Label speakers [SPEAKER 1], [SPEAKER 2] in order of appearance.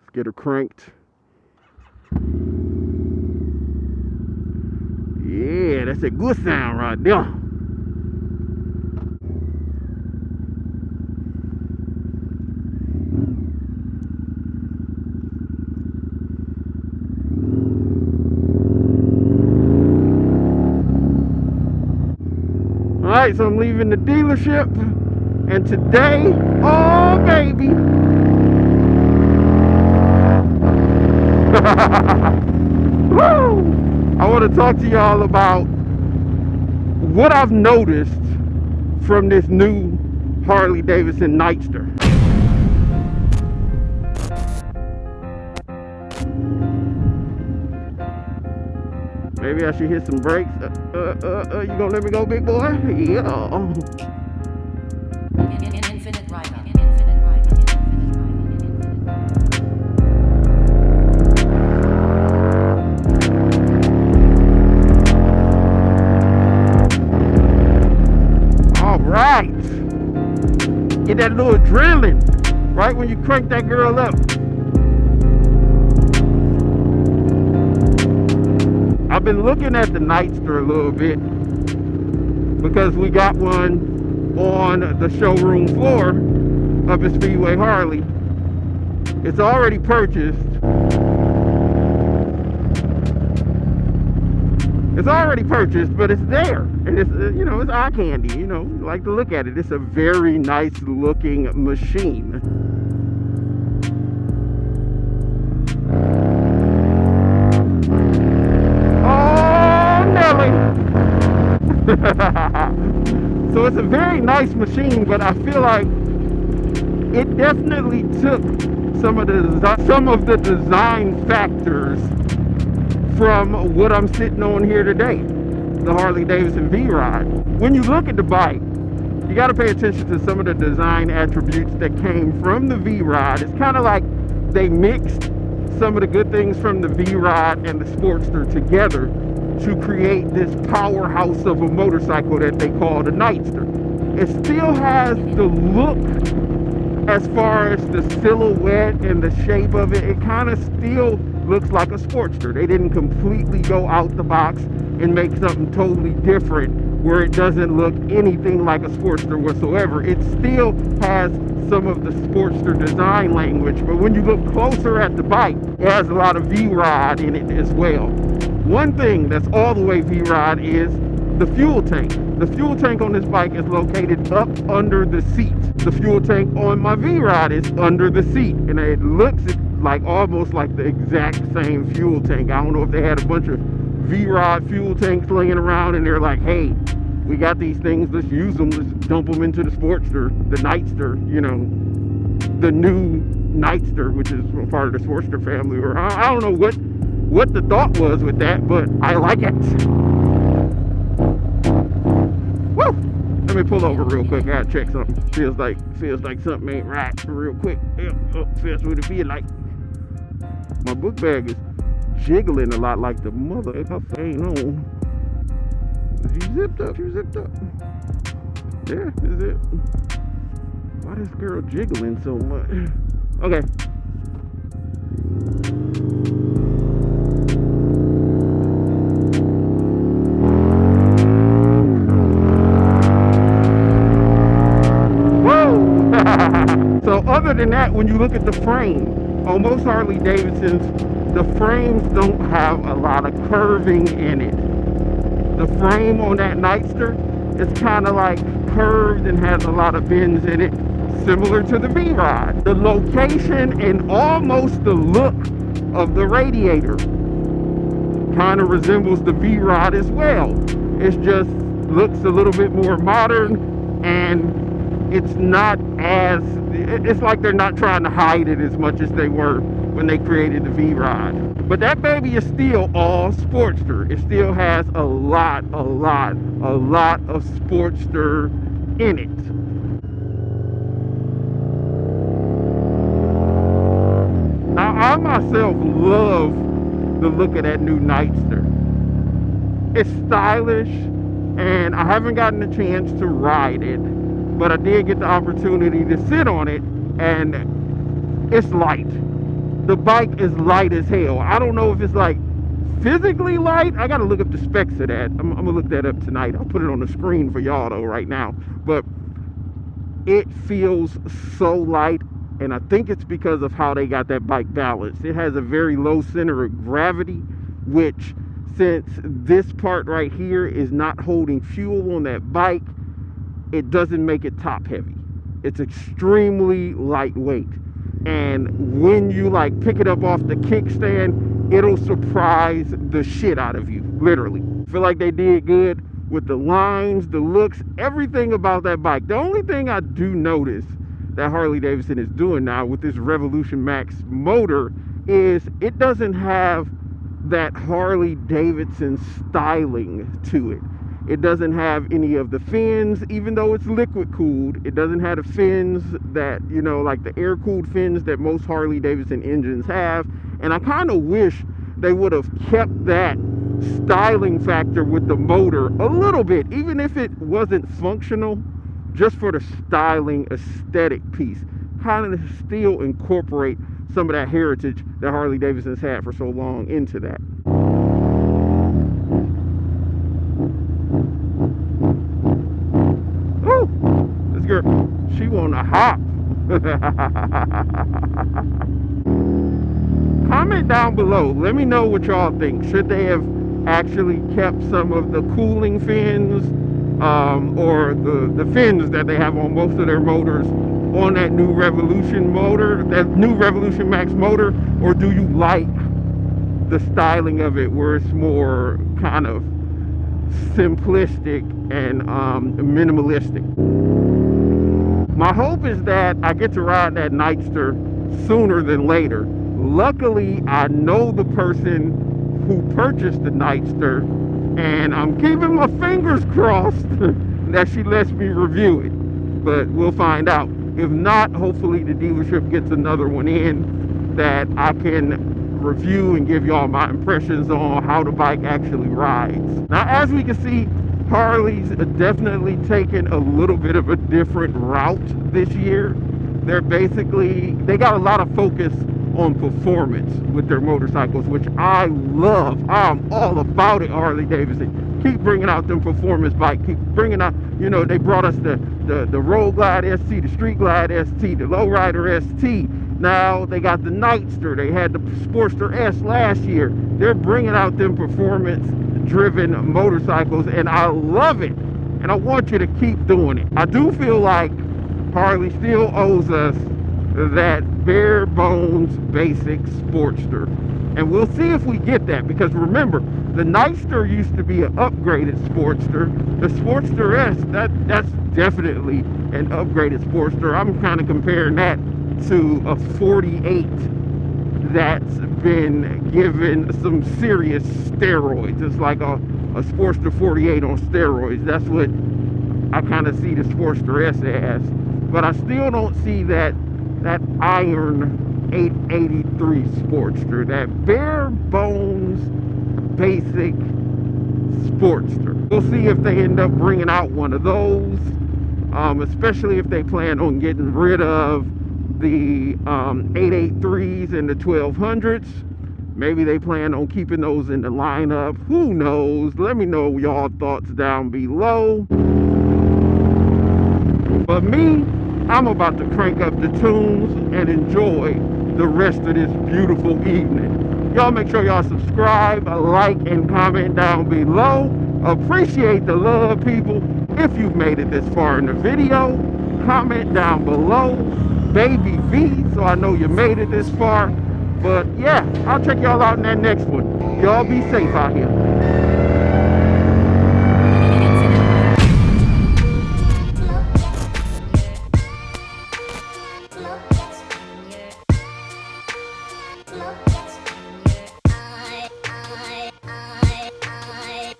[SPEAKER 1] Let's get her cranked. Yeah, that's a good sound right there. Alright, so I'm leaving the dealership, and today, oh baby, woo! I want to talk to y'all about what I've noticed from this new Harley-Davidson Nightster. Maybe I should hit some brakes. You gonna let me go, big boy? Yeah.
[SPEAKER 2] Infinit Ryda. Infinit Ryda.
[SPEAKER 1] All right. Get that little adrenaline right when you crank that girl up. I've been looking at the Nightster a little bit because we got one on the showroom floor up at Speedway Harley. It's already purchased. It's already purchased, but it's there. And it's, you know, it's eye candy, you know, you like to look at it. It's a very nice looking machine. So it's a very nice machine, but I feel like it definitely took some of the design factors from what I'm sitting on here today, the Harley-Davidson V Rod. When you look at the bike, you got to pay attention to some of the design attributes that came from the V Rod. It's kind of like they mixed some of the good things from the V Rod and the Sportster together to create this powerhouse of a motorcycle that they call the Nightster. It still has the look as far as the silhouette and the shape of it. It kind of still looks like a Sportster. They didn't completely go out the box and make something totally different where it doesn't look anything like a Sportster whatsoever. It still has some of the Sportster design language, but when you look closer at the bike, it has a lot of V Rod in it as well. One thing that's all the way V Rod is the fuel tank. The fuel tank on this bike is located up under the seat. The fuel tank on my V Rod is under the seat, and it looks like almost like the exact same fuel tank. I don't know if they had a bunch of V Rod fuel tanks laying around and they're like, hey, we got these things, let's use them, let's dump them into the Sportster, the Nightster, you know, the new Nightster, which is part of the Sportster family. Or I don't know what the thought was with that, but I like it. Woo! Let me pull over real quick. I gotta check something. Feels like something ain't right real quick. Feels what it feel like. My book bag is jiggling a lot like the mother. If I ain't on. Is you zipped up? You zipped up? Yeah, is it? Why this girl jiggling so much? Okay. So other than that, when you look at the frame, on most Harley-Davidsons, the frames don't have a lot of curving in it. The frame on that Nightster is kind of like curved and has a lot of bends in it, similar to the V Rod. The location and almost the look of the radiator kind of resembles the V Rod as well. It just looks a little bit more modern, and it's not as, it's like they're not trying to hide it as much as they were when they created the V Rod. But that baby is still all Sportster. It still has a lot of Sportster in it. Now, I myself love the look of that new Nightster. It's stylish, and I haven't gotten a chance to ride it, but I did get the opportunity to sit on it, and it's light. the bike is light as hell. I don't know if it's like physically light. I gotta look up the specs of that. I'm gonna look that up tonight. I'll put it on the screen for y'all though right now. But it feels so light, and I think it's because of how they got that bike balanced. It has a very low center of gravity, which, since this part right here is not holding fuel on that bike, it doesn't make it top heavy. It's extremely lightweight, and when you like pick it up off the kickstand, it'll surprise the shit out of you, literally. I feel like they did good with the lines, the looks, everything about that bike. The only thing I do notice that Harley-Davidson is doing now with this Revolution Max motor is it doesn't have that Harley-Davidson styling to it. It doesn't have any of the fins, even though it's liquid cooled. It doesn't have the fins that, you know, like the air cooled fins that most Harley-Davidson engines have. And I kind of wish they would have kept that styling factor with the motor a little bit, even if it wasn't functional, just for the styling aesthetic piece. Kind of still incorporate some of that heritage that Harley-Davidson's had for so long into that. Ooh, this girl, she wanna hop. Comment down below, let me know what y'all think. Should they have actually kept some of the cooling fins or the fins that they have on most of their motors on that new Revolution motor, that new Revolution Max motor? Or do you like the styling of it where it's more kind of simplistic and minimalistic? My hope is that I get to ride that Nightster sooner than later. Luckily, I know the person who purchased the Nightster, and I'm keeping my fingers crossed that she lets me review it. But we'll find out. If not, hopefully the dealership gets another one in that I can review and give y'all my impressions on how the bike actually rides. Now, as we can see, Harley's definitely taken a little bit of a different route this year. They got a lot of focus on performance with their motorcycles, which I love. I'm all about it, Harley-Davidson. Keep bringing out them performance bike. Keep bringing out, you know, they brought us the Road Glide ST, the Street Glide ST, the Lowrider ST. Now they got the Nightster. They had the Sportster S last year. They're bringing out them performance-driven motorcycles, and I love it. And I want you to keep doing it. I do feel like Harley still owes us that bare bones basic Sportster, and we'll see if we get that, because remember, the Nightster used to be an upgraded Sportster. The Sportster S, that's definitely an upgraded Sportster. I'm kind of comparing that to a 48 that's been given some serious steroids. It's like a Sportster 48 on steroids. That's what I kind of see the Sportster S as. But I still don't see that iron 883 Sportster, that bare bones basic Sportster. We'll see if they end up bringing out one of those, especially if they plan on getting rid of the 883s and the 1200s. Maybe they plan on keeping those in the lineup. Who knows? Let me know y'all thoughts down below. But me, I'm about to crank up the tunes and enjoy the rest of this beautiful evening. Y'all make sure y'all subscribe, like, and comment down below. Appreciate the love, people. If you've made it this far in the video, comment down below, Baby V, so I know you made it this far. But yeah, I'll check y'all out in that next one. Y'all be safe out here.